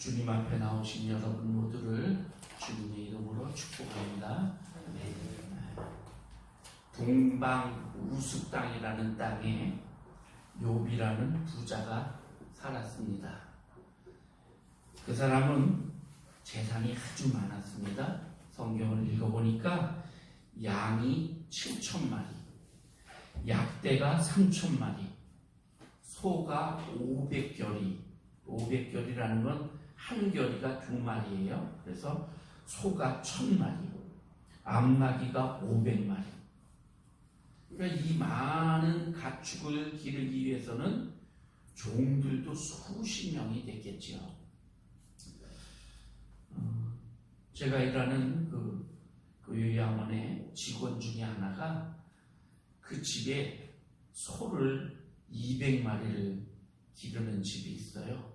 주님 앞에 나오신 여러분 모두를 주님의 이름으로 축복합니다. 동방 우스 땅이라는 땅에 욥이라는 부자가 살았습니다. 그 사람은 재산이 아주 많았습니다. 성경을 읽어보니까 양이 7,000마리, 약대가 3,000마리, 소가 500결이, 500결이라는 건 한 결이가 2마리예요. 그래서 소가 1,000마리, 암나귀가 500마리. 그러니까 이 많은 가축을 기르기 위해서는 종들도 수십 명이 됐겠지요. 제가 일하는 그 요양원의 직원 중에 하나가 그 집에 소를 200마리를 기르는 집이 있어요.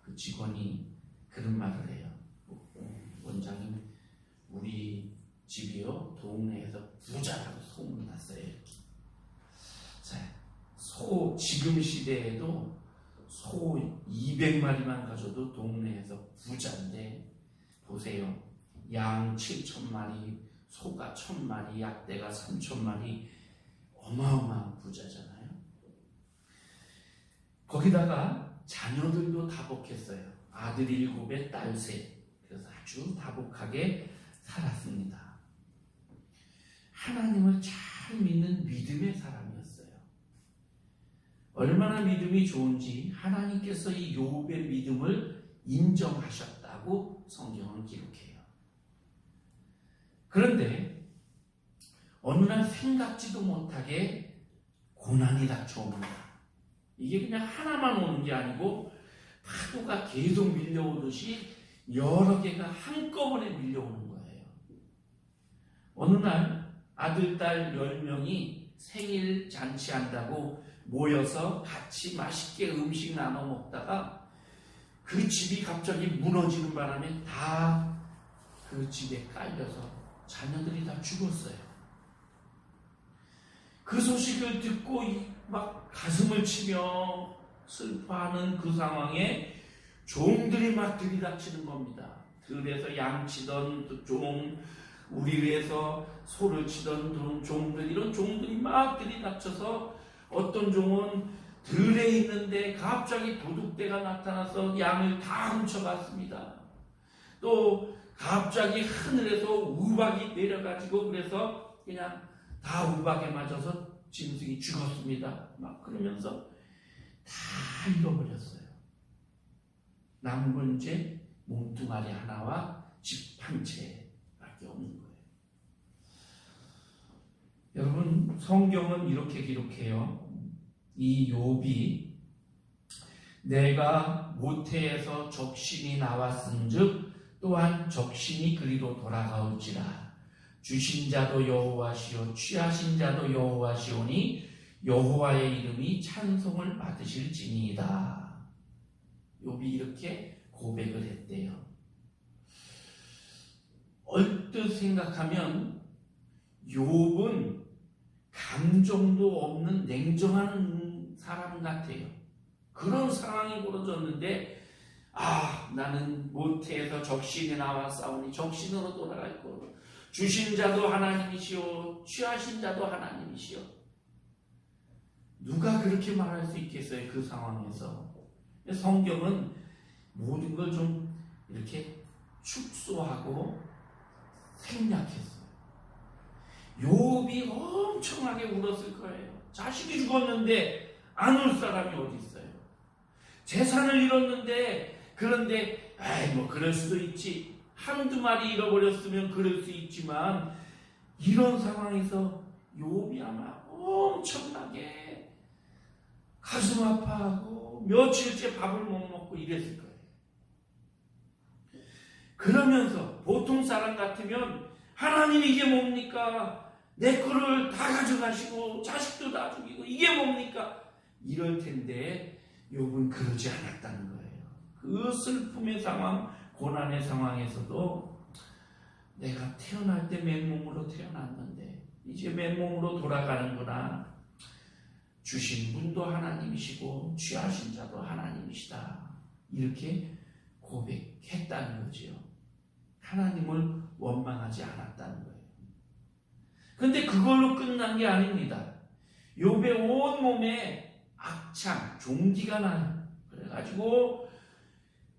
그 직원이 그런 말을 해요. 원장님, 우리 집이요 동네에서 부자라고 소문났어요. 이렇게. 자, 소 지금 시대에도 소 200마리만 가져도 동네에서 부자인데 보세요. 양 7,000마리, 소가 1,000마리, 약대가 3,000마리, 어마어마한 부자잖아요. 거기다가 자녀들도 다복했어요. 아들 7에 딸 3. 그래서 아주 다복하게 살았습니다. 하나님을 잘 믿는 믿음의 사람이었어요. 얼마나 믿음이 좋은지 하나님께서 이 욥의 믿음을 인정하셨다고 성경은 기록해요. 그런데 어느 날 생각지도 못하게 고난이 닥쳐옵니다. 이게 그냥 하나만 오는 게 아니고 파도가 계속 밀려오듯이 여러 개가 한꺼번에 밀려오는 거예요. 어느 날 아들, 딸 10명이 생일 잔치한다고 모여서 같이 맛있게 음식 나눠 먹다가 그 집이 갑자기 무너지는 바람에 다 그 집에 깔려서 자녀들이 다 죽었어요. 그 소식을 듣고 막 가슴을 치며 슬퍼하는 그 상황에 종들이 막 들이닥치는 겁니다. 들에서 양치던 종, 우리에서 소를 치던 종들, 이런 종들이 막 들이닥쳐서 어떤 종은 들에 있는데 갑자기 도둑대가 나타나서 양을 다 훔쳐갔습니다. 또 갑자기 하늘에서 우박이 내려가지고 그래서 그냥 다 우박에 맞아서 짐승이 죽었습니다. 막 그러면서 다 잃어버렸어요. 남은 건 이제 몸뚱아리 하나와 집 한 채밖에 없는 거예요. 여러분, 성경은 이렇게 기록해요. 이 욥이 내가 모태에서 적신이 나왔은즉 또한 적신이 그리로 돌아가올지라. 주신 자도 여호와시오 취하신 자도 여호와시오니 여호와의 이름이 찬송을 받으실지니이다. 욥이 이렇게 고백을 했대요. 얼뜻 생각하면 욥은 감정도 없는 냉정한 사람 같아요. 그런 상황이 벌어졌는데 나는 모태에서 적신이 나왔사오니 적신으로 돌아갈 거로 주신 자도 하나님이시오 취하신 자도 하나님이시오. 누가 그렇게 말할 수 있겠어요? 그 상황에서. 성경은 모든 걸 좀 이렇게 축소하고 생략했어요. 욥이 엄청나게 울었을 거예요. 자식이 죽었는데 안 울 사람이 어디 있어요? 재산을 잃었는데 그런데 뭐 그럴 수도 있지. 한두 마리 잃어버렸으면 그럴 수 있지만 이런 상황에서 욥이 아마 엄청나게 가슴 아파하고 며칠째 밥을 못 먹고 이랬을 거예요. 그러면서 보통 사람 같으면 하나님 이게 뭡니까? 내 거를 다 가져가시고 자식도 다 죽이고 이게 뭡니까? 이럴 텐데 욥은 그러지 않았다는 거예요. 그 슬픔의 상황, 고난의 상황에서도 내가 태어날 때 맨몸으로 태어났는데 이제 맨몸으로 돌아가는구나. 주신 분도 하나님이시고 취하신 자도 하나님이시다. 이렇게 고백했다는 거지요. 하나님을 원망하지 않았다는 거예요. 근데 그걸로 끝난 게 아닙니다. 욥의 온몸에 악창, 종기가 나요. 그래가지고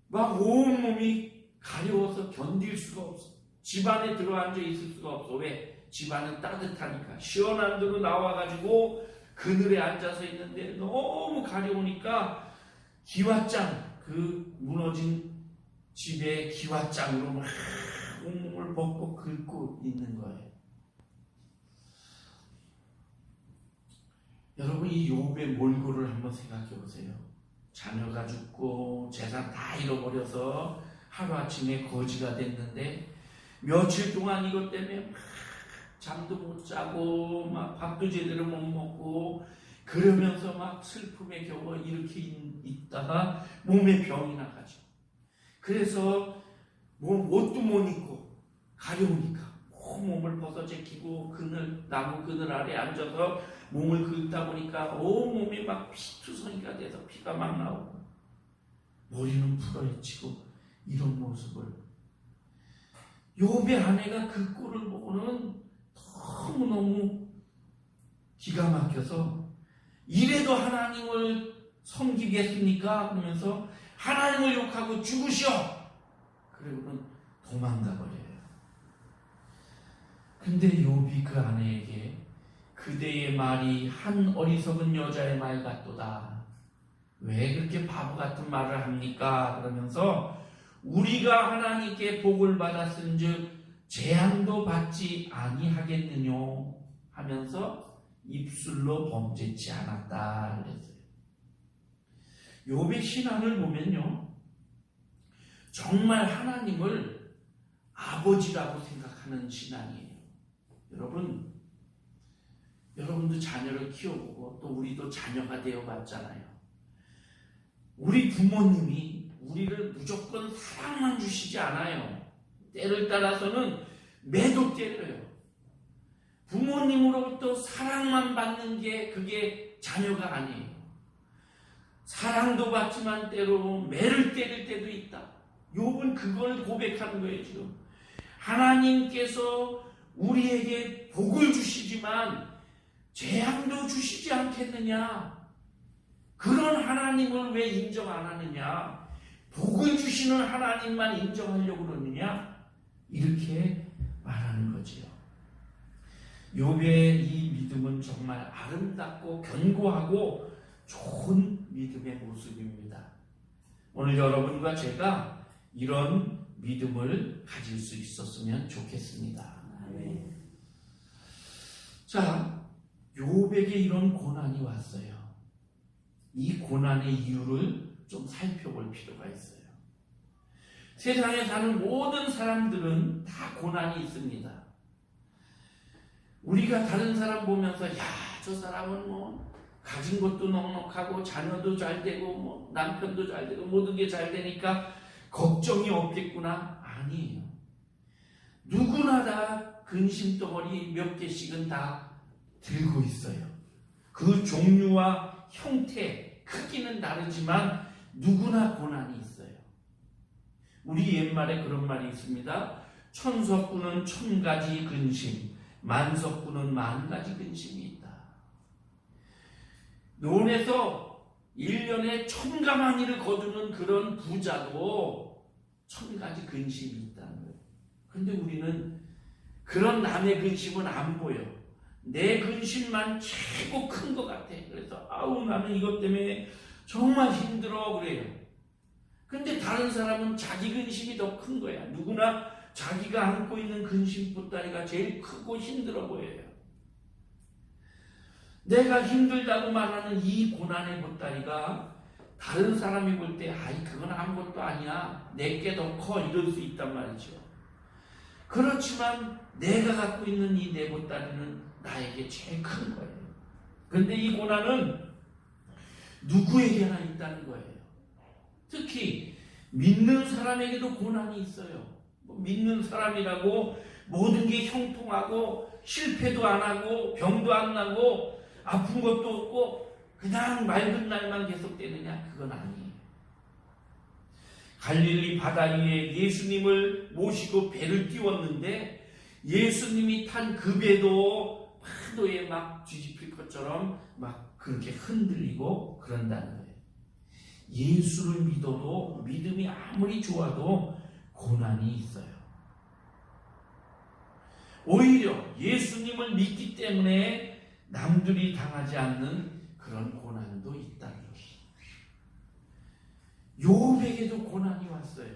막 온몸이 가려워서 견딜 수가 없어. 집 안에 들어앉아 있을 수가 없어. 왜? 집 안은 따뜻하니까. 시원한 데로 나와가지고 그늘에 앉아서 있는데 너무 가려우니까 기왓장, 그 무너진 집에 기왓장으로 막 온몸을 벗고 긁고 있는 거예요. 여러분, 이 욥의 몰골을 한번 생각해 보세요. 자녀가 죽고 재산 다 잃어버려서 하루아침에 거지가 됐는데 며칠 동안 이것 때문에 막 잠도 못 자고 막 밥도 제대로 못 먹고 그러면서 막 슬픔에 겨워 이렇게 있다가 몸에 병이 나가죠. 그래서 옷도 못 입고 가려우니까 몸을 벗어 제끼고 나무 그늘 아래 앉아서 몸을 긁다 보니까 온몸이 막 피투성이가 돼서 피가 막 나오고 머리는 풀어헤치고 이런 모습을 욥의 아내가 그 꼴을 보고는 너무너무 기가 막혀서 이래도 하나님을 섬기겠습니까? 그러면서 하나님을 욕하고 죽으시오! 그리고는 도망가 버려요. 근데 욥이 그 아내에게 그대의 말이 한 어리석은 여자의 말 같도다. 왜 그렇게 바보 같은 말을 합니까? 그러면서 우리가 하나님께 복을 받았은즉 재앙도 받지 아니하겠느뇨 하면서 입술로 범죄치 않았다 그랬어요. 욥의 신앙을 보면요, 정말 하나님을 아버지라고 생각하는 신앙이에요. 여러분도 자녀를 키워보고 또 우리도 자녀가 되어봤잖아요. 우리 부모님이 우리를 무조건 사랑만 주시지 않아요. 때를 따라서는 매도 때려요. 부모님으로부터 사랑만 받는 게 그게 자녀가 아니에요. 사랑도 받지만 때로 매를 때릴 때도 있다. 욥은 그걸 고백하는 거예요. 지금 하나님께서 우리에게 복을 주시지만 재앙도 주시지 않겠느냐? 그런 하나님을 왜 인정 안 하느냐? 복을 주시는 하나님만 인정하려고 그러느냐? 이렇게 말하는 거지요. 욥의 이 믿음은 정말 아름답고 견고하고 좋은 믿음의 모습입니다. 오늘 여러분과 제가 이런 믿음을 가질 수 있었으면 좋겠습니다. 자, 욥에게 이런 고난이 왔어요. 이 고난의 이유를 좀 살펴볼 필요가 있어요. 세상에 사는 모든 사람들은 다 고난이 있습니다. 우리가 다른 사람 보면서 야, 저 사람은 뭐 가진 것도 넉넉하고 자녀도 잘 되고 뭐 남편도 잘 되고 모든 게 잘 되니까 걱정이 없겠구나. 아니에요. 누구나 다 근심덩어리 몇 개씩은 다 들고 있어요. 그 종류와 형태, 크기는 다르지만 누구나 고난이 있어요. 우리 옛말에 그런 말이 있습니다. 천석구는 1000가지 근심, 만석구는 10,000가지 근심이 있다. 논에서 1년에 1000가마니를 거두는 그런 부자도 1000가지 근심이 있다는 거예요. 근데 우리는 그런 남의 근심은 안 보여. 내 근심만 최고 큰 것 같아. 그래서 아우 나는 이것 때문에 정말 힘들어 그래요. 근데 다른 사람은 자기 근심이 더 큰 거야. 누구나 자기가 안고 있는 근심 보따리가 제일 크고 힘들어 보여요. 내가 힘들다고 말하는 이 고난의 보따리가 다른 사람이 볼 때 아이 그건 아무것도 아니야. 내게 더 커 이럴 수 있단 말이죠. 그렇지만 내가 갖고 있는 이 내 보따리는 나에게 제일 큰 거예요. 그런데 이 고난은 누구에게나 있다는 거예요. 특히 믿는 사람에게도 고난이 있어요. 믿는 사람이라고 모든 게 형통하고 실패도 안 하고 병도 안 나고 아픈 것도 없고 그냥 맑은 날만 계속되느냐? 그건 아니에요. 갈릴리 바다 위에 예수님을 모시고 배를 띄웠는데 예수님이 탄 그 배도 파도에 막 뒤집힐 것처럼 막 그렇게 흔들리고 그런다는 거예요. 예수를 믿어도 믿음이 아무리 좋아도 고난이 있어요. 오히려 예수님을 믿기 때문에 남들이 당하지 않는 그런 고난도 있다는 것이. 욥에게도 고난이 왔어요.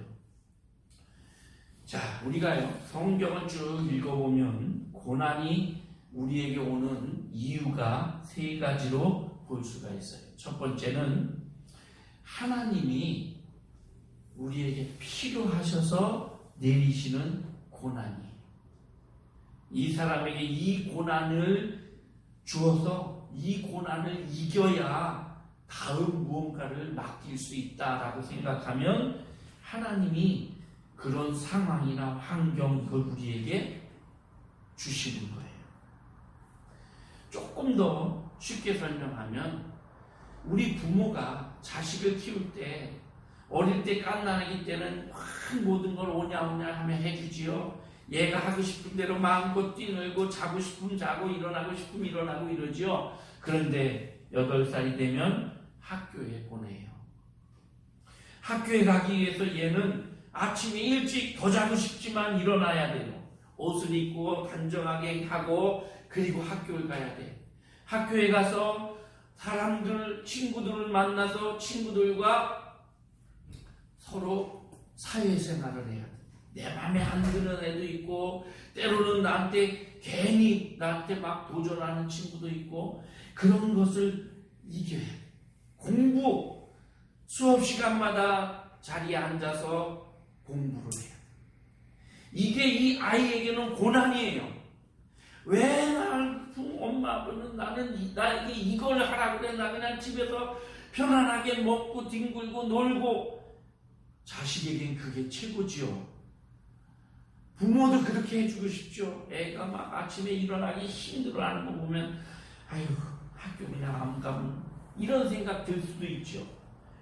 자, 우리가요 성경을 쭉 읽어보면 고난이 우리에게 오는 이유가 세 가지로 볼 수가 있어요. 첫 번째는 하나님이 우리에게 필요하셔서 내리시는 고난이. 이 사람에게 이 고난을 주어서 이 고난을 이겨야 다음 무언가를 맡길 수 있다라고 생각하면 하나님이 그런 상황이나 환경 이걸 우리에게 주시는 거예요. 조금 더 쉽게 설명하면 우리 부모가 자식을 키울 때 어릴 때 갓난아기 때는 막 모든 걸 오냐 하며 해주지요. 얘가 하고 싶은 대로 마음껏 뛰놀고 자고 싶으면 자고 일어나고 싶으면 일어나고 이러지요. 그런데 8살이 되면 학교에 보내요. 학교에 가기 위해서 얘는 아침에 일찍 더 자고 싶지만 일어나야 돼요. 옷을 입고 단정하게 하고 그리고 학교에 가야 돼. 학교에 가서 사람들, 친구들을 만나서 친구들과 서로 사회생활을 해야 돼. 내 맘에 안 드는 애도 있고 때로는 나한테 막 도전하는 친구도 있고 그런 것을 이겨야 돼. 공부, 수업 시간마다 자리에 앉아서 공부를 해야 돼. 이게 이 아이에게는 고난이에요. 왜 엄마 아빠는 나에게 이걸 하라고 그래. 나 그냥 집에서 편안하게 먹고 뒹굴고 놀고. 자식에겐 그게 최고지요. 부모도 그렇게 해주고 싶죠. 애가 막 아침에 일어나기 힘들어하는 거 보면 아유 학교 그냥 안 가면 이런 생각 들 수도 있죠.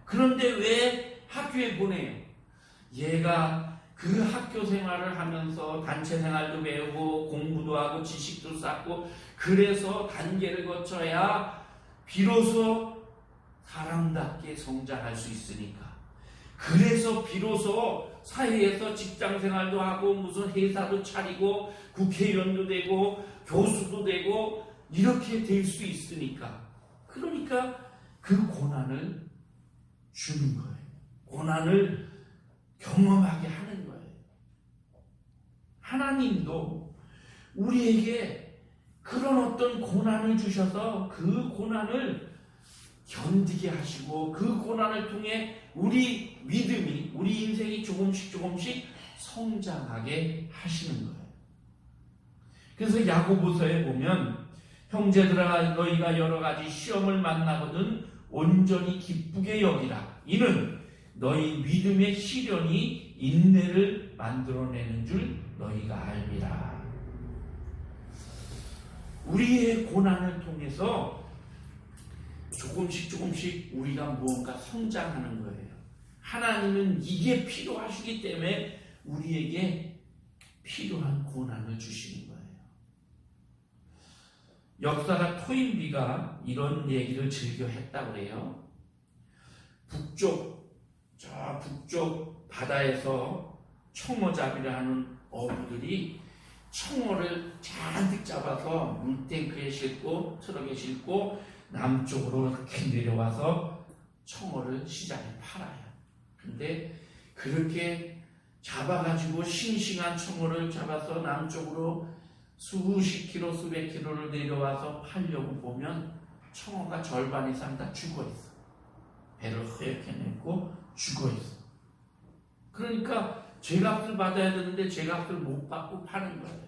그런데 왜 학교에 보내요? 얘가 그 학교 생활을 하면서 단체 생활도 배우고 공부도 하고 지식도 쌓고 그래서 단계를 거쳐야 비로소 사람답게 성장할 수 있으니까. 그래서 비로소 사회에서 직장 생활도 하고 무슨 회사도 차리고 국회의원도 되고 교수도 되고 이렇게 될 수 있으니까. 그러니까 그 고난을 주는 거예요. 고난을 경험하게 하는 거예요. 하나님도 우리에게 그런 어떤 고난을 주셔서 그 고난을 견디게 하시고 그 고난을 통해 우리 믿음이, 우리 인생이 조금씩 성장하게 하시는 거예요. 그래서 야고보서에 보면 형제들아 너희가 여러 가지 시험을 만나거든 온전히 기쁘게 여기라. 이는 너희 믿음의 시련이 인내를 만들어내는 줄 너희가 알미라. 우리의 고난을 통해서 조금씩 우리가 무언가 성장하는 거예요. 하나님은 이게 필요하시기 때문에 우리에게 필요한 고난을 주시는 거예요. 역사가 토인비가 이런 얘기를 즐겨 했다고 해요. 저 북쪽 바다에서 청어잡이를 하는 어부들이 청어를 잔뜩 잡아서 물탱크에 싣고 트럭에 싣고 남쪽으로 이렇게 내려와서 청어를 시장에 팔아요. 근데 그렇게 잡아가지고 싱싱한 청어를 잡아서 남쪽으로 수십 킬로, 수백 킬로를 내려와서 팔려고 보면 청어가 절반 이상 다 죽어있어. 배를 허옇게 내고 죽어있어. 그러니까 죄값을 받아야 되는데 죄값을 못 받고 파는 거예요.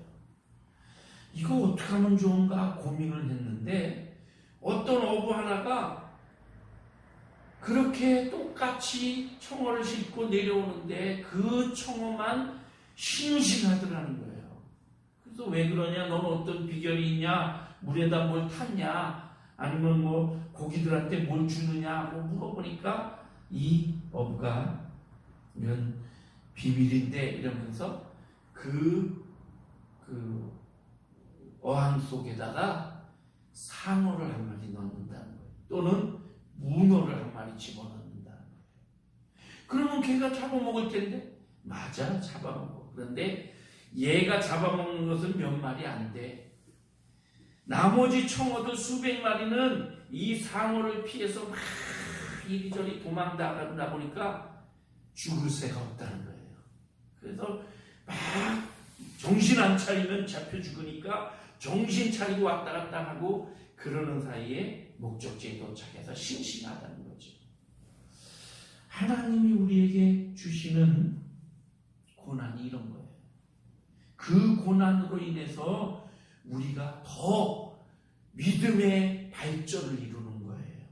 이거 어떻게 하면 좋은가 고민을 했는데 어떤 어부 하나가 그렇게 똑같이 청어를 싣고 내려오는데 그 청어만 싱싱하더라는 거예요. 그래서 왜 그러냐? 넌 어떤 비결이 있냐? 물에다 뭘 탔냐? 아니면 뭐 고기들한테 뭘 주느냐? 뭐 물어보니까 이 어부가 이런 비밀인데 이러면서 그 어항 속에다가 상어를 한 마리 넣는다는 거예요. 또는 문어를 한 마리 집어넣는다는 거예요. 그러면 걔가 잡아먹을 텐데? 맞아, 잡아먹어. 그런데 얘가 잡아먹는 것은 몇 마리 안 돼. 나머지 청어들 수백 마리는 이 상어를 피해서 막 이리저리 도망다니다 보니까 죽을 새가 없다는 거예요. 그래서 막 정신 안 차리면 잡혀 죽으니까 정신 차리고 왔다 갔다 하고 그러는 사이에 목적지에 도착해서 심심하다는 거죠. 하나님이 우리에게 주시는 고난이 이런 거예요. 그 고난으로 인해서 우리가 더 믿음의 발전을 이루는 거예요.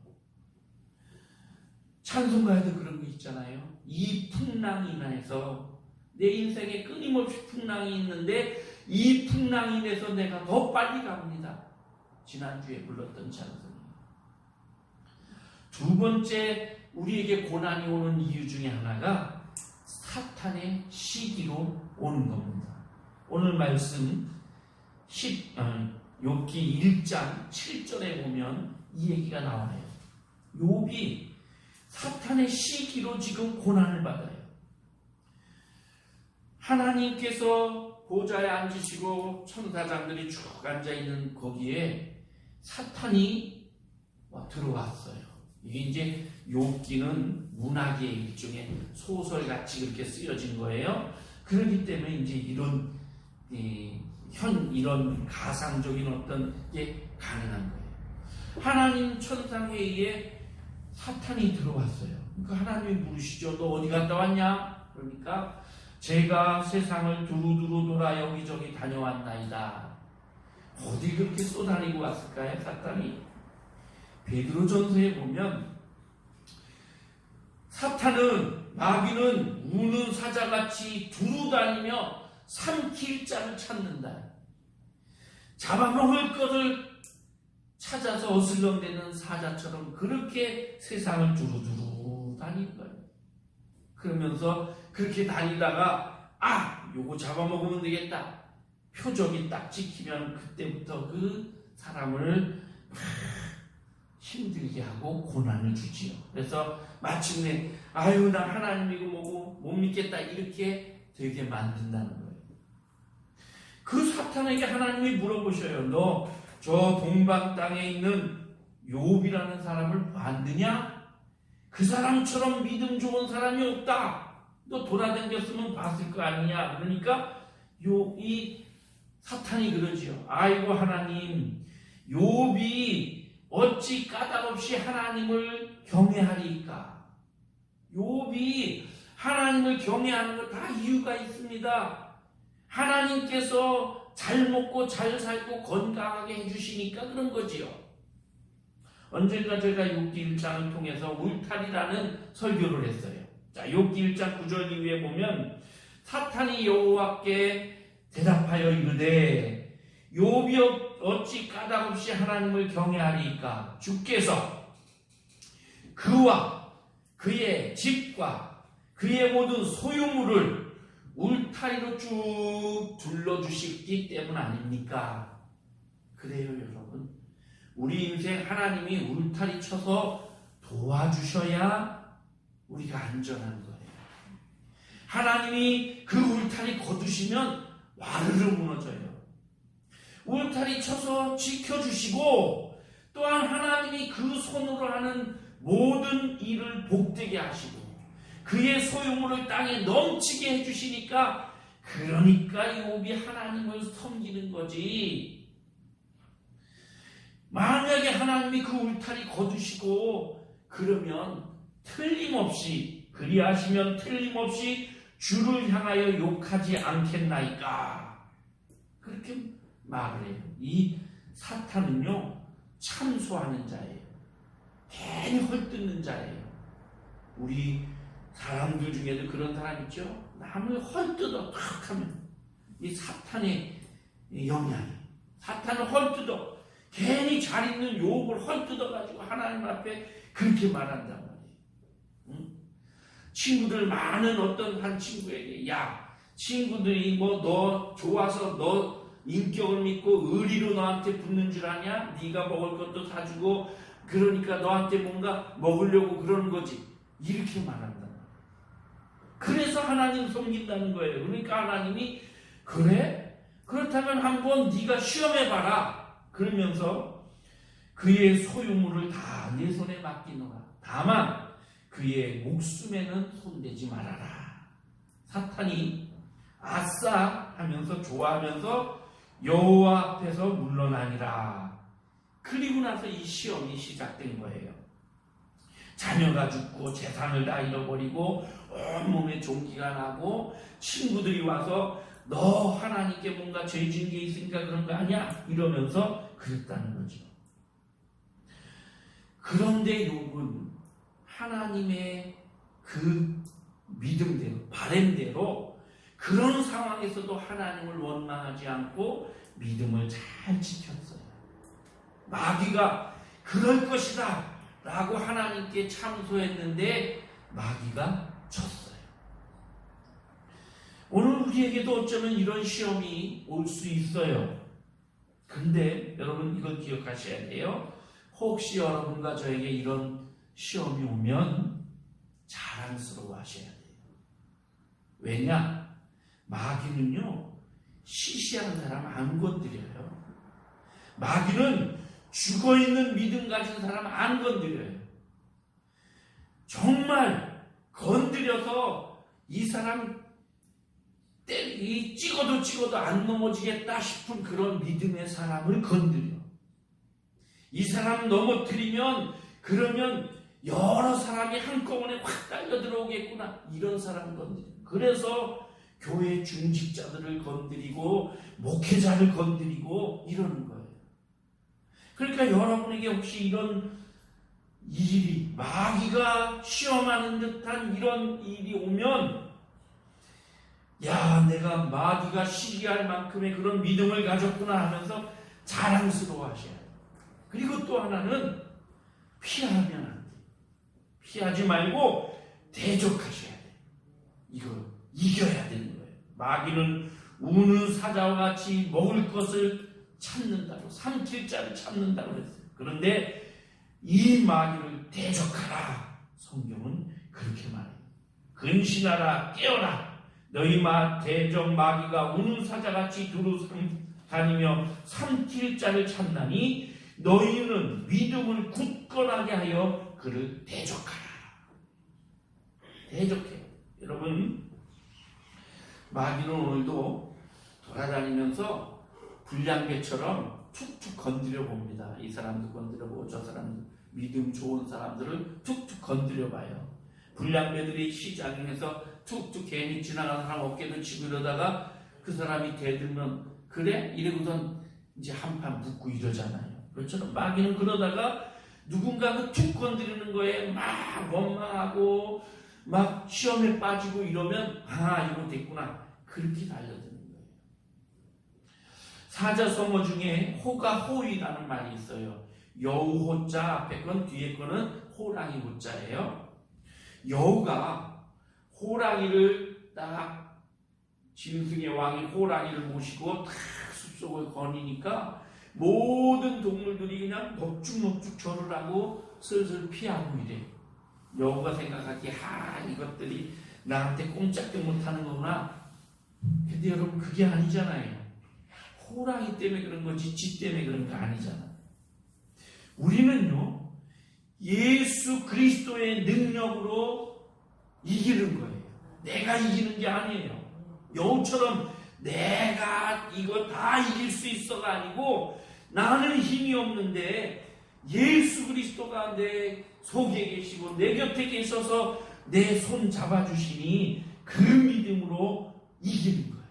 찬송가에도 그런 거 있잖아요. 이 풍랑 인하여서 내 인생에 끊임없이 풍랑이 있는데 이 풍랑 인해서 내가 더 빨리 갑니다. 지난주에 불렀던 찬송이에요. 두 번째 우리에게 고난이 오는 이유 중에 하나가 사탄의 시기로 오는 겁니다. 오늘 말씀 욥기 1장 7절에 보면 이 얘기가 나와요. 욥이 사탄의 시기로 지금 고난을 받아요. 하나님께서 보좌에 앉으시고 천사장들이 쭉 앉아있는 거기에 사탄이 들어왔어요. 이게 이제 욥기는 문학의 일종의 소설같이 그렇게 쓰여진 거예요. 그렇기 때문에 이제 이런 가상적인 어떤 게 가능한 거예요. 하나님 천상회의에 사탄이 들어왔어요. 그러니까 하나님이 물으시죠. 너 어디 갔다 왔냐? 그러니까 제가 세상을 두루두루 돌아 여기저기 다녀왔나이다. 어디 그렇게 쏘다니고 왔을까요? 사탄이. 베드로전서에 보면 사탄은 마귀는 우는 사자같이 두루다니며 삼킬 자를 찾는다. 잡아먹을 것을 찾아서 어슬렁대는 사자처럼 그렇게 세상을 두루두루 다닐 거예요. 그러면서 그렇게 다니다가 요거 잡아먹으면 되겠다. 표적이 딱 찍히면 그때부터 그 사람을 힘들게 하고 고난을 주지요. 그래서 마침내 나 하나님이고 뭐고 못 믿겠다 이렇게 되게 만든다는 거예요. 그 사탄에게 하나님이 물어보셔요. 너 저 동방 땅에 있는 욥이라는 사람을 봤느냐? 그 사람처럼 믿음 좋은 사람이 없다. 너 돌아다녔으면 봤을 거 아니냐? 그러니까 이 사탄이 그러지요. 아이고 하나님, 욥이 어찌 까닭없이 하나님을 경외하리까? 욥이 하나님을 경외하는 거 다 이유가 있습니다. 하나님께서 잘 먹고 잘 살고 건강하게 해주시니까 그런 거지요. 언젠가 제가 욥기 1장을 통해서 울타리라는 설교를 했어요. 자, 욥기 1장 9절 이후에 보면 사탄이 여호와께 대답하여 이르되 욥이 어찌 까닭없이 하나님을 경외하리까? 주께서 그와 그의 집과 그의 모든 소유물을 울타리로 쭉 둘러주시기 때문 아닙니까? 그래요, 여러분. 우리 인생 하나님이 울타리 쳐서 도와주셔야 우리가 안전한 거예요. 하나님이 그 울타리 거두시면 와르르 무너져요. 울타리 쳐서 지켜주시고 또한 하나님이 그 손으로 하는 모든 일을 복되게 하시고 그의 소유물을 땅에 넘치게 해주시니까 그러니까 욥이 하나님을 섬기는 거지. 만약에 하나님이 그 울타리 거두시고 그러면 틀림없이 그리하시면 틀림없이 주를 향하여 욕하지 않겠나이까? 그렇게 말을 해요. 이 사탄은요 참소하는 자예요. 괜히 헐뜯는 자예요. 우리 사람들 중에도 그런 사람 있죠. 남을 헐뜯어 탁 하면 이 사탄의 영향이 사탄을 헐뜯어 괜히 잘 있는 욥을 헐뜯어 가지고 하나님 앞에 그렇게 말한단 말이에요. 친구들 많은 어떤 한 친구에게 야 친구들이 뭐 너 좋아서 너 인격을 믿고 의리로 너한테 붙는 줄 아냐? 네가 먹을 것도 사주고 그러니까 너한테 뭔가 먹으려고 그러는 거지. 이렇게 말한다. 그래서 하나님 섬긴다는 거예요. 그러니까 하나님이 그래? 그렇다면 한번 네가 시험해봐라. 그러면서 그의 소유물을 다 내 손에 맡기노라. 다만 그의 목숨에는 손대지 말아라. 사탄이 아싸 하면서 좋아하면서 여호와 앞에서 물러나니라. 그리고 나서 이 시험이 시작된 거예요. 자녀가 죽고 재산을 다 잃어버리고 온몸에 종기가 나고 친구들이 와서 너 하나님께 뭔가 죄 지은 게 있으니까 그런 거 아니야? 이러면서 그랬다는 거죠. 그런데 욥은 하나님의 그 믿음대로 바램대로 그런 상황에서도 하나님을 원망하지 않고 믿음을 잘 지켰어요. 마귀가 그럴 것이다 라고 하나님께 참소했는데 마귀가 졌어요. 오늘 우리에게도 어쩌면 이런 시험이 올 수 있어요. 근데 여러분 이걸 기억하셔야 돼요. 혹시 여러분과 저에게 이런 시험이 오면 자랑스러워 하셔야 돼요. 왜냐? 마귀는요 시시한 사람 안 건드려요. 마귀는 죽어있는 믿음 가진 사람 안 건드려요. 정말 건드려서 이 사람 찍어도 안 넘어지겠다 싶은 그런 믿음의 사람을 건드려. 이 사람 넘어뜨리면 그러면 여러 사람이 한꺼번에 확 달려 들어오겠구나. 이런 사람 건드려. 그래서 교회 중직자들을 건드리고 목회자를 건드리고 이러는 거예요. 그러니까 여러분에게 혹시 이런 일이 마귀가 시험하는 듯한 이런 일이 오면 야 내가 마귀가 시기할 만큼의 그런 믿음을 가졌구나 하면서 자랑스러워 하셔야 돼요. 그리고 또 하나는 피하면 안 돼요. 피하지 말고 대적하셔야 돼요. 이걸 이겨야 되는 거예요. 마귀는 우는 사자와 같이 먹을 것을 참는다고 삼킬 자를 참는다고 그랬어요. 그런데 이 마귀를 대적하라. 성경은 그렇게 말해요. 근신하라 깨어라. 너희 대적 마귀가 우는 사자같이 두루 다니며 삼킬 자를 찾나니 너희는 믿음을 굳건하게 하여 그를 대적하라. 대적해요. 여러분 마귀는 오늘도 돌아다니면서 불량배처럼 툭툭 건드려 봅니다. 이 사람도 건드려 보고 저 사람도 믿음 좋은 사람들을 툭툭 건드려 봐요. 불량배들이 시장에서 툭툭 괜히 지나가는 사람 어깨도 치고 이러다가 그 사람이 대들면 그래? 이러고선 이제 한판 붙고 이러잖아요. 그렇죠? 마귀는 그러다가 누군가가 툭 건드리는 거에 막 원망하고 막 시험에 빠지고 이러면 아 이거 됐구나. 그렇게 달려드는 거예요. 사자성어 중에 호가 호이라는 말이 있어요. 여우 호자 앞에 건 뒤에 거는 호랑이 호자예요. 여우가 호랑이를 딱 짐승의 왕이 호랑이를 모시고 탁 숲속을 거니니까 모든 동물들이 그냥 넙죽넙죽 절을 하고 슬슬 피하고 이래. 여우가 생각하기에 이것들이 나한테 꼼짝도 못하는 거구나. 근데 여러분 그게 아니잖아요. 호랑이 때문에 그런 거지 지 때문에 그런 거 아니잖아. 우리는요 예수 그리스도의 능력으로 이기는 거예요. 내가 이기는 게 아니에요. 여우처럼 내가 이거 다 이길 수 있어가 아니고 나는 힘이 없는데 예수 그리스도가 내 속에 계시고 내 곁에 계셔서 내 손 잡아주시니 그 믿음으로 이기는 거예요.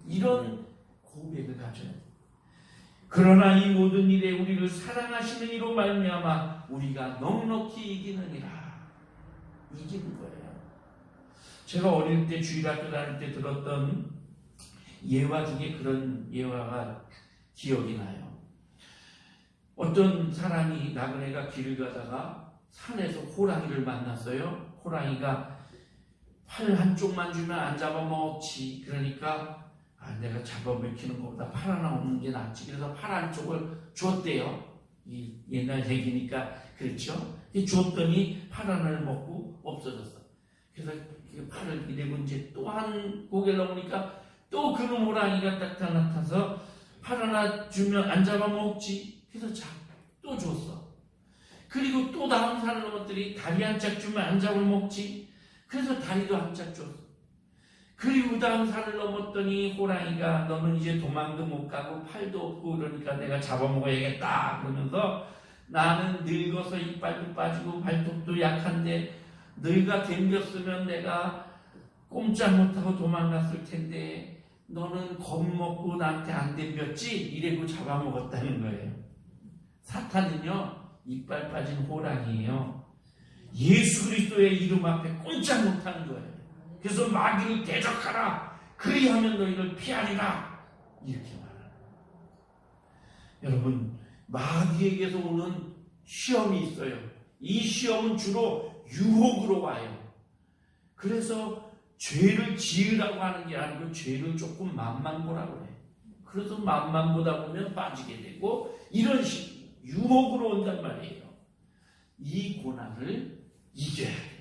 이런 고백을 가져야 돼요. 그러나 이 모든 일에 우리를 사랑하시는 이로 말미암아 우리가 넉넉히 이기느니라. 이기는 거예요. 제가 어릴 때 주일학교 다닐 때 들었던 예화 중에 그런 예화가 기억이 나요. 어떤 사람이 나그네가 길을 가다가 산에서 호랑이를 만났어요. 호랑이가 팔 한쪽만 주면 안 잡아먹지. 그러니까 내가 잡아먹히는 것보다 팔 하나 없는 게 낫지. 그래서 팔 한쪽을 줬대요. 이 옛날 얘기니까 그렇죠. 줬더니 팔 하나를 먹고 없어졌어. 그래서 그 팔을 이래고 이제 또 한 고개를 넘으니까 또 그놈 호랑이가 딱 나타나서 팔 하나 주면 안 잡아먹지. 그래서 또 줬어. 그리고 또 다음 사는 놈들이 다리 한 짝 주면 안 잡아먹지. 그래서 다리도 한 짝 줬어. 그리고 다음 산을 넘었더니 호랑이가 너는 이제 도망도 못 가고 팔도 없고 그러니까 내가 잡아먹어야겠다 그러면서 나는 늙어서 이빨도 빠지고 발톱도 약한데 너희가 덤볐으면 내가 꼼짝 못하고 도망갔을 텐데 너는 겁먹고 나한테 안 덤볐지? 이래고 잡아먹었다는 거예요. 사탄은요 이빨 빠진 호랑이에요. 예수 그리스도의 이름 앞에 꼼짝 못하는 거예요. 그래서 마귀를 대적하라. 그리하면 너희를 피하리라. 이렇게 말하는 거예요. 여러분 마귀에게서 오는 시험이 있어요. 이 시험은 주로 유혹으로 와요. 그래서 죄를 지으라고 하는 게 아니고 죄를 조금 맛만 보라고 해요. 그래서 맛만 보다 보면 빠지게 되고 이런 식으로 유혹으로 온단 말이에요. 이 고난을 이겨야 돼요.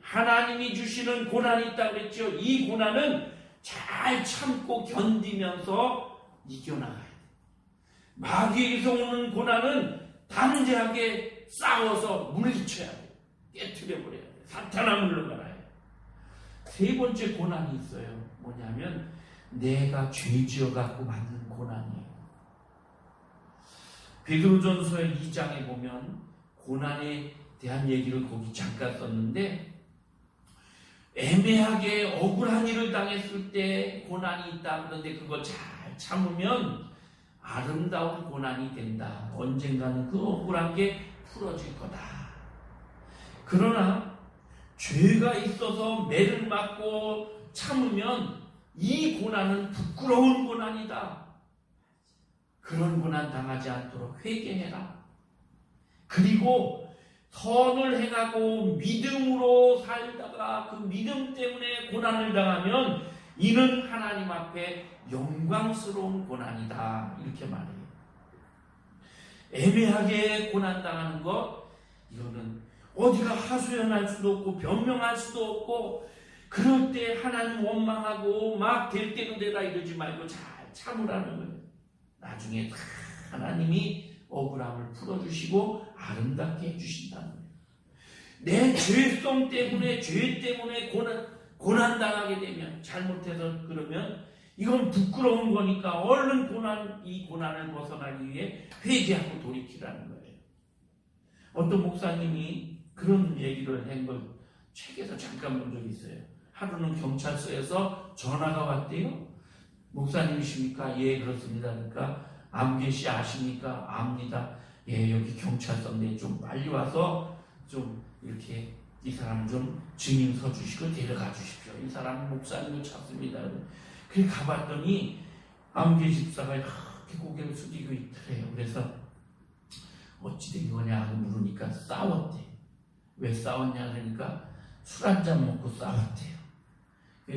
하나님이 주시는 고난이 있다고 그랬죠. 이 고난은 잘 참고 견디면서 이겨나가야 돼요. 마귀에게서 오는 고난은 담대하게 싸워서 물리쳐야 돼요. 깨트려버려야 돼요. 사탄아 물러가라 해요. 세 번째 고난이 있어요. 뭐냐면 내가 죄 지어갖고 만든 고난이에요. 베드로전서 2장에 보면 고난에 대한 얘기를 거기 잠깐 썼는데 애매하게 억울한 일을 당했을 때 고난이 있다. 그런데 그거 잘 참으면 아름다운 고난이 된다. 언젠가는 그 억울한 게 풀어질 거다. 그러나 죄가 있어서 매를 맞고 참으면 이 고난은 부끄러운 고난이다. 그런 고난 당하지 않도록 회개해라. 그리고 선을 행하고 믿음으로 살다가 그 믿음 때문에 고난을 당하면 이는 하나님 앞에 영광스러운 고난이다. 이렇게 말해요. 애매하게 고난당하는 것, 이거는 어디가 하소연할 수도 없고 변명할 수도 없고 그럴 때 하나님 원망하고 막 될 대로 되라 이러지 말고 잘 참으라는 거예요. 나중에 다 하나님이 억울함을 풀어주시고 아름답게 해주신다는 거예요. 내 죄성 때문에 죄 때문에 고난당하게 되면 잘못해서 그러면 이건 부끄러운 거니까 얼른 이 고난을 벗어나기 위해 회개하고 돌이키라는 거예요. 어떤 목사님이 그런 얘기를 한 걸 책에서 잠깐 본 적이 있어요. 하루는 경찰서에서 전화가 왔대요. 목사님이십니까? 예, 그렇습니다. 그러니까 암계시 아십니까? 압니다. 예, 여기 경찰서인데 좀 빨리 와서 좀 이렇게 이 사람 좀 증인 서 주시고 데려가 주십시오. 이 사람은 목사님을 찾습니다. 그래 가봤더니 암계 집사가 이렇게 고개를 숙이고 있더래요. 그래서 어찌 된 거냐 하고 물으니까 싸웠대. 왜 싸웠냐 그러니까 술 한잔 먹고 싸웠대요.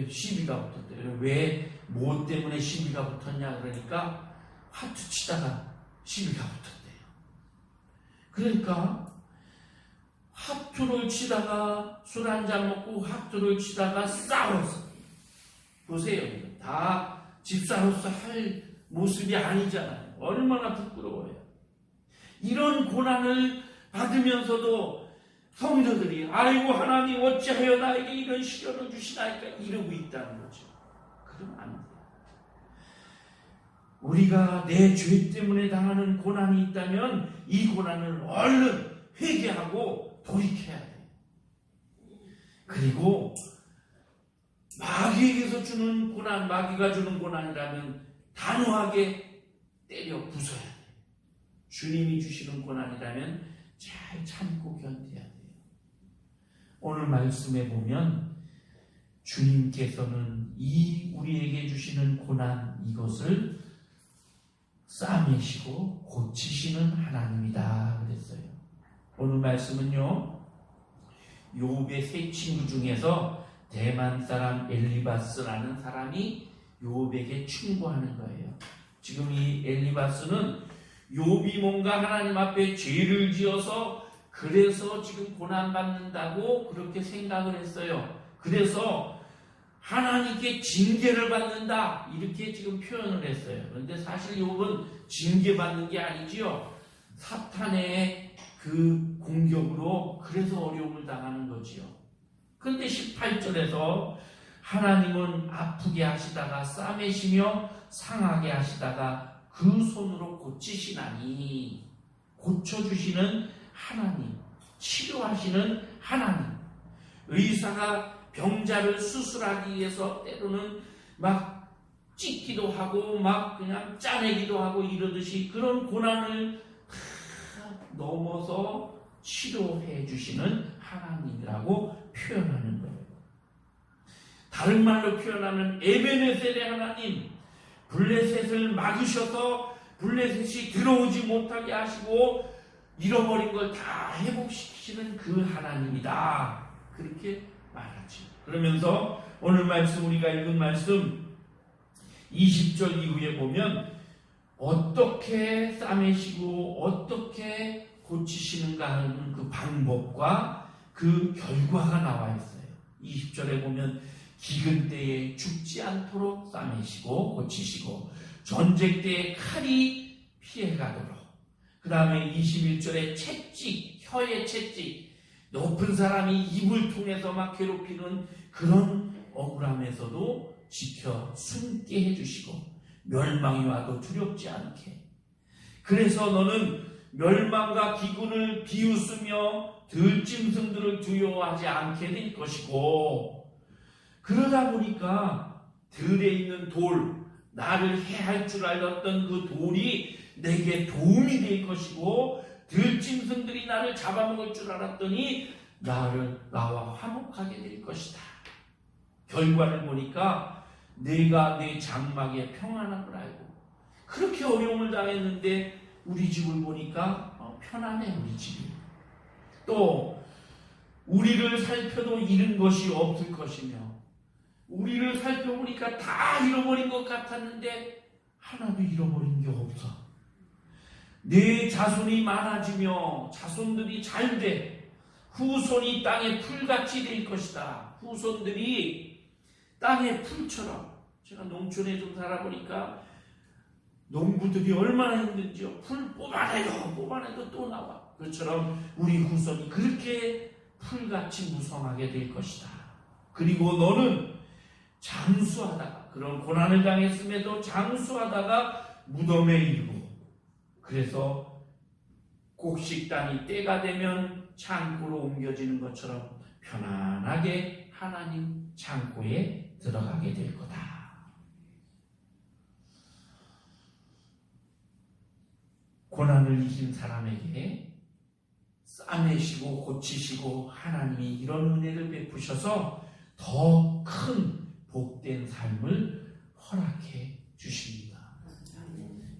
시비가 붙었대요. 왜 뭐 때문에 시비가 붙었냐 그러니까 화투 치다가 시비가 붙었대요. 그러니까 화투를 치다가 술 한잔 먹고 화투를 치다가 싸웠어. 보세요. 다 집사로서 할 모습이 아니잖아요. 얼마나 부끄러워요. 이런 고난을 받으면서도 성도들이 아이고 하나님 어찌하여 나에게 이런 시련을 주시나이까 이러고 있다는 거죠. 그러면 안 돼요. 우리가 내 죄 때문에 당하는 고난이 있다면 이 고난을 얼른 회개하고 돌이켜야 돼요. 그리고 마귀에게서 주는 고난, 마귀가 주는 고난이라면 단호하게 때려 부숴야 돼요. 주님이 주시는 고난이라면 잘 참고 견뎌야 돼요. 오늘 말씀에 보면 주님께서는 이 우리에게 주시는 고난 이것을 싸매시고 고치시는 하나님이다 그랬어요. 오늘 말씀은요 욥의 세 친구 중에서 대만 사람 엘리바스라는 사람이 욥에게 충고하는 거예요. 지금 이 엘리바스는 욥이 뭔가 하나님 앞에 죄를 지어서 그래서 지금 고난받는다고 그렇게 생각을 했어요. 그래서 하나님께 징계를 받는다 이렇게 지금 표현을 했어요. 그런데 사실 욥은 징계받는 게 아니지요. 사탄의 그 공격으로 그래서 어려움을 당하는 거지요. 그런데 18절에서 하나님은 아프게 하시다가 싸매시며 상하게 하시다가 그 손으로 고치시나니, 고쳐주시는 하나님, 치료하시는 하나님. 의사가 병자를 수술하기 위해서 때로는 막 찢기도 하고 막 그냥 짜내기도 하고 이러듯이 그런 고난을 넘어서 치료해 주시는 하나님이라고 표현하는 거예요. 다른 말로 표현하면 에베네셀의 하나님, 블레셋을 막으셔서 블레셋이 들어오지 못하게 하시고 잃어버린 걸 다 회복시키시는 그 하나님이다. 그렇게 말하지. 그러면서 오늘 말씀, 우리가 읽은 말씀 20절 이후에 보면 어떻게 싸매시고 어떻게 고치시는가 하는 그 방법과 그 결과가 나와 있어요. 20절에 보면 기근 때에 죽지 않도록 싸매시고 고치시고 전쟁 때에 칼이 피해가도록, 그 다음에 21절에 채찍, 혀의 채찍, 높은 사람이 입을 통해서 막 괴롭히는 그런 억울함에서도 지켜 숨게 해주시고 멸망이 와도 두렵지 않게. 그래서 너는 멸망과 기근을 비웃으며 들짐승들을 두려워하지 않게 될 것이고, 그러다 보니까 들에 있는 돌, 나를 해할 줄 알았던 그 돌이 내게 도움이 될 것이고, 들짐승들이 나를 잡아먹을 줄 알았더니 나와 화목하게 될 것이다. 결과를 보니까 내가 내 장막에 평안함을 알고, 그렇게 어려움을 당했는데 우리 집을 보니까 편안해. 우리 집이 또 우리를 살펴도 잃은 것이 없을 것이며, 우리를 살펴보니까 다 잃어버린 것 같았는데 하나도 잃어버린 게 없어. 내 자손이 많아지며 자손들이 잘 돼. 후손이 땅의 풀같이 될 것이다. 후손들이 땅의 풀처럼. 제가 농촌에 좀 살아보니까 농부들이 얼마나 힘든지요. 풀 뽑아내도 또 나와. 그처럼 우리 후손이 그렇게 풀같이 무성하게 될 것이다. 그리고 너는 장수하다가, 그런 고난을 당했음에도 장수하다가 무덤에 이르고, 그래서 곡식단이 때가 되면 창고로 옮겨지는 것처럼 편안하게 하나님 창고에 들어가게 될 거다. 고난을 이긴 사람에게 싸매시고 고치시고 하나님이 이런 은혜를 베푸셔서 더 큰 복된 삶을 허락해 주십니다.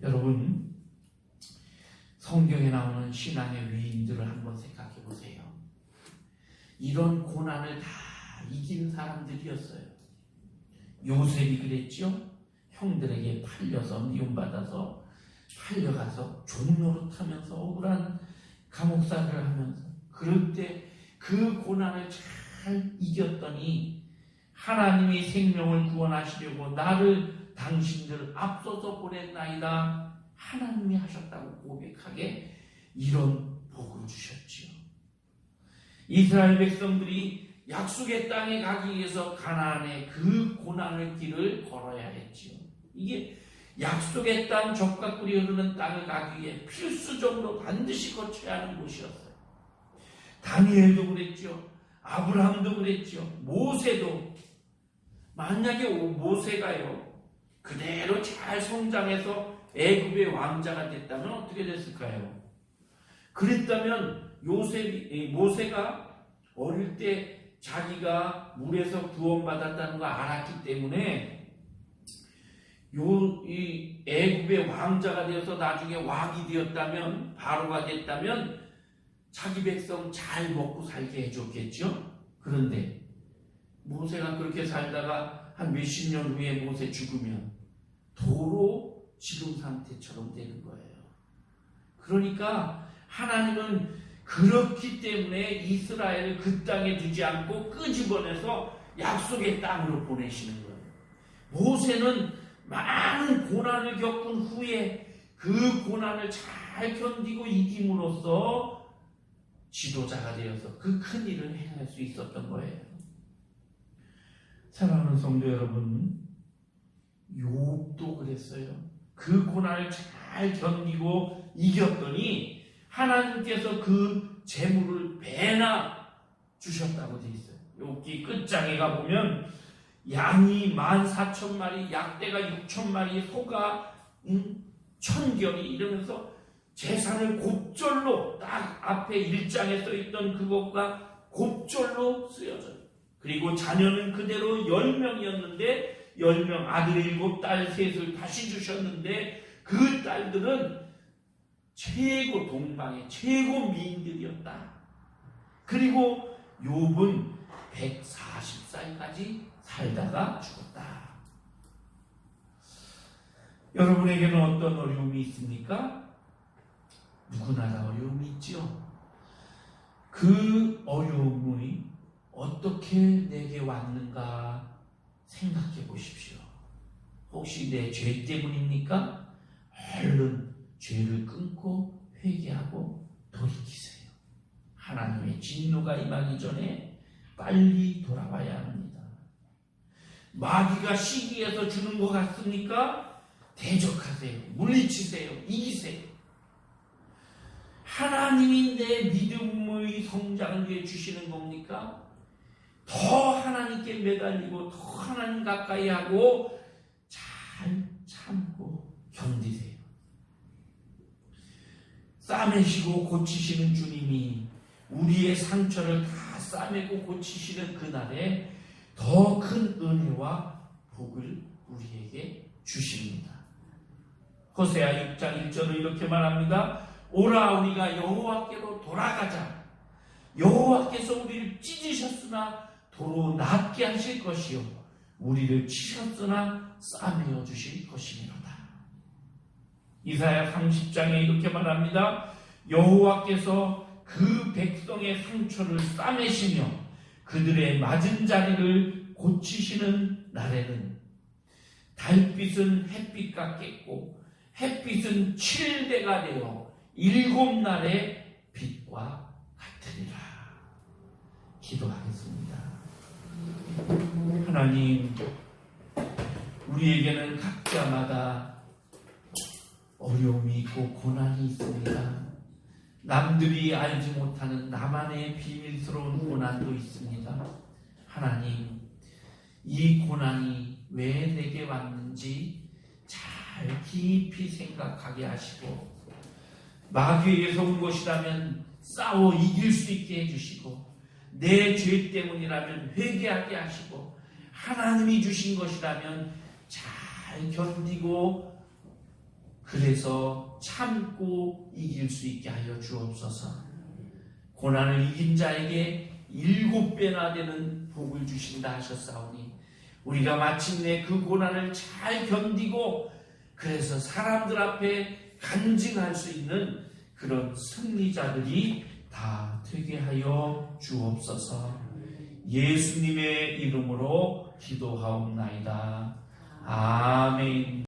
여러분, 성경에 나오는 신앙의 위인들을 한번 생각해 보세요. 이런 고난을 다 이긴 사람들이었어요. 요셉이 그랬죠. 형들에게 팔려서 미움받아서 팔려가서 종노릇하면서 억울한 감옥살이를 하면서, 그럴 때 그 고난을 잘 이겼더니 하나님이 생명을 구원하시려고 나를 당신들 앞서서 보냈나이다. 하나님이 하셨다고 고백하게 이런 복을 주셨지요. 이스라엘 백성들이 약속의 땅에 가기 위해서 가나안의 그 고난의 길을 걸어야 했지요. 이게 약속의 땅, 젖과 꿀이 흐르는 땅을 가기 위해 필수적으로 반드시 거쳐야 하는 곳이었어요. 다니엘도 그랬죠. 아브라함도 그랬죠. 모세도. 만약에 모세가요 그대로 잘 성장해서 애굽의 왕자가 됐다면 어떻게 됐을까요? 그랬다면 모세가 어릴 때 자기가 물에서 구원받았다는 걸 알았기 때문에 이 애굽의 왕자가 되어서 나중에 왕이 되었다면, 바로가 됐다면 자기 백성 잘 먹고 살게 해줬겠죠. 그런데 모세가 그렇게 살다가 한 몇십 년 후에 모세 죽으면 도로 지금 상태처럼 되는 거예요. 그러니까 하나님은 그렇기 때문에 이스라엘을 그 땅에 두지 않고 끄집어내서 약속의 땅으로 보내시는 거예요. 모세는 많은 고난을 겪은 후에 그 고난을 잘 견디고 이김으로써 지도자가 되어서 그 큰 일을 행할 수 있었던 거예요. 사랑하는 성도 여러분, 욥도 그랬어요. 그 고난을 잘 견디고 이겼더니 하나님께서 그 재물을 배나 주셨다고 되어 있어요. 욥기 끝장에 가보면 양이 14,000마리, 약대가 6,000마리, 소가 1,000결이 이러면서 재산을 곱절로 딱 앞에 1장에 써있던 그것과 곱절로 쓰여져요. 그리고 자녀는 그대로 10명이었는데 10명 아들 7, 딸 3을 다시 주셨는데 그 딸들은 최고 동방의 최고 미인들이었다. 그리고 욥은 140살까지 살다가 죽었다. 여러분에게는 어떤 어려움이 있습니까? 누구나 다 어려움이 있죠. 그 어려움이 어떻게 내게 왔는가 생각해 보십시오. 혹시 내 죄 때문입니까? 얼른 죄를 끊고 회개하고 돌이키세요. 하나님의 진노가 임하기 전에 빨리 돌아와야 합니다. 마귀가 시기해서 주는 것 같습니까? 대적하세요. 물리치세요. 이기세요. 하나님이 내 믿음의 성장을 위해 주시는 겁니까? 더 하나님께 매달리고 더 하나님 가까이 하고 잘 참고 견디세요. 싸매시고 고치시는 주님이 우리의 상처를 다 싸매고 고치시는 그날에 더 큰 은혜와 복을 우리에게 주십니다. 호세아 6장 1절은 이렇게 말합니다. 오라 우리가 여호와께로 돌아가자. 여호와께서 우리를 찢으셨으나 도로 낫게 하실 것이요 우리를 치셨으나 싸매어 주실 것이니로다. 이사야 30장에 이렇게 말합니다. 여호와께서 그 백성의 상처를 싸매시며 그들의 맞은 자리를 고치시는 날에는 달빛은 햇빛 같겠고 햇빛은 7배가 되어 7날의 빛과 같으리라. 기도하겠습니다. 하나님, 우리에게는 각자마다 어려움이 있고 고난이 있습니다. 남들이 알지 못하는 나만의 비밀스러운 고난도 있습니다. 하나님, 이 고난이 왜 내게 왔는지 잘 깊이 생각하게 하시고 마귀에게서 온 것이라면 싸워 이길 수 있게 해주시고 내 죄 때문이라면 회개하게 하시고 하나님이 주신 것이라면 잘 견디고 그래서 참고 이길 수 있게 하여 주옵소서. 고난을 이긴 자에게 7배나 되는 복을 주신다 하셨사오니 우리가 마침내 그 고난을 잘 견디고 그래서 사람들 앞에 간증할 수 있는 그런 승리자들이 다 되게 하여 주옵소서. 예수님의 이름으로 기도하옵나이다. 아멘.